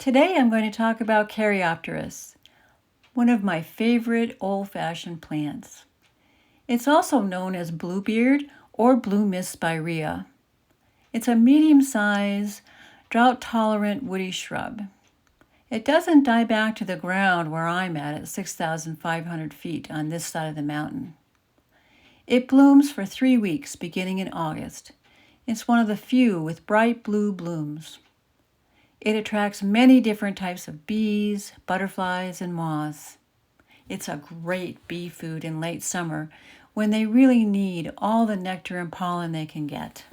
Today I'm going to talk about Caryopteris, one of my favorite old-fashioned plants. It's also known as bluebeard or blue mist spirea. It's a medium-sized, drought-tolerant woody shrub. It doesn't die back to the ground where I'm at 6,500 feet on this side of the mountain. It blooms for 3 weeks beginning in August. It's one of the few with bright blue blooms. It attracts many different types of bees, butterflies, and moths. It's a great bee food in late summer when they really need all the nectar and pollen they can get.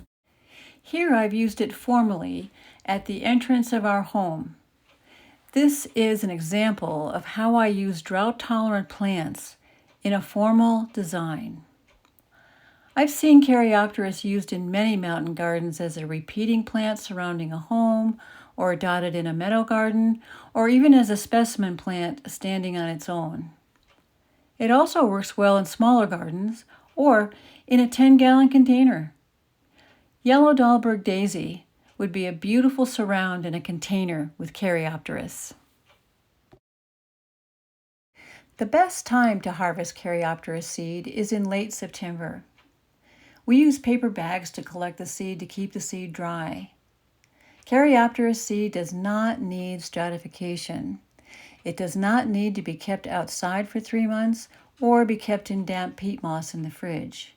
Here I've used it formally at the entrance of our home. This is an example of how I use drought-tolerant plants in a formal design. I've seen Caryopteris used in many mountain gardens as a repeating plant surrounding a home, or dotted in a meadow garden, or even as a specimen plant standing on its own. It also works well in smaller gardens or in a 10-gallon container. Yellow Dahlberg daisy would be a beautiful surround in a container with Caryopteris. The best time to harvest Caryopteris seed is in late September. We use paper bags to collect the seed to keep the seed dry. Caryopteris seed does not need stratification. It does not need to be kept outside for 3 months or be kept in damp peat moss in the fridge.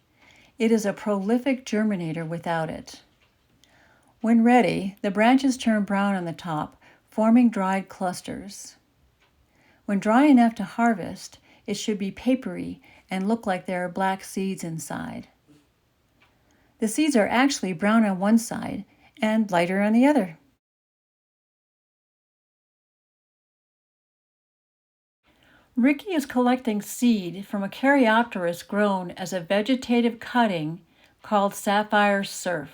It is a prolific germinator without it. When ready, the branches turn brown on the top, forming dried clusters. When dry enough to harvest, it should be papery and look like there are black seeds inside. The seeds are actually brown on one side and lighter on the other. Ricky is collecting seed from a Caryopteris grown as a vegetative cutting called sapphire surf.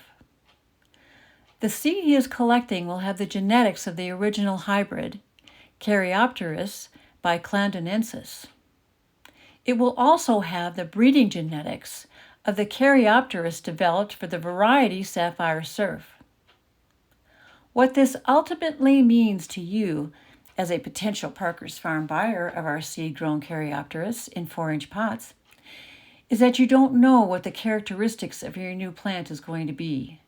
The seed he is collecting will have the genetics of the original hybrid, Caryopteris biclandinensis. It will also have the breeding genetics of the Caryopteris developed for the variety sapphire surf. What this ultimately means to you as a potential Parker's Farm buyer of our seed-grown Caryopteris in 4-inch pots is that you don't know what the characteristics of your new plant is going to be.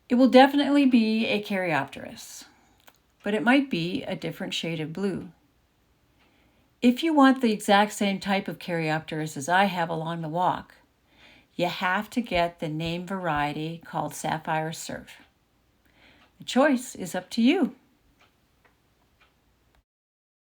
It will definitely be a Caryopteris, but it might be a different shade of blue. If you want the exact same type of Caryopteris as I have along the walk, you have to get the name variety called sapphire surf. The choice is up to you.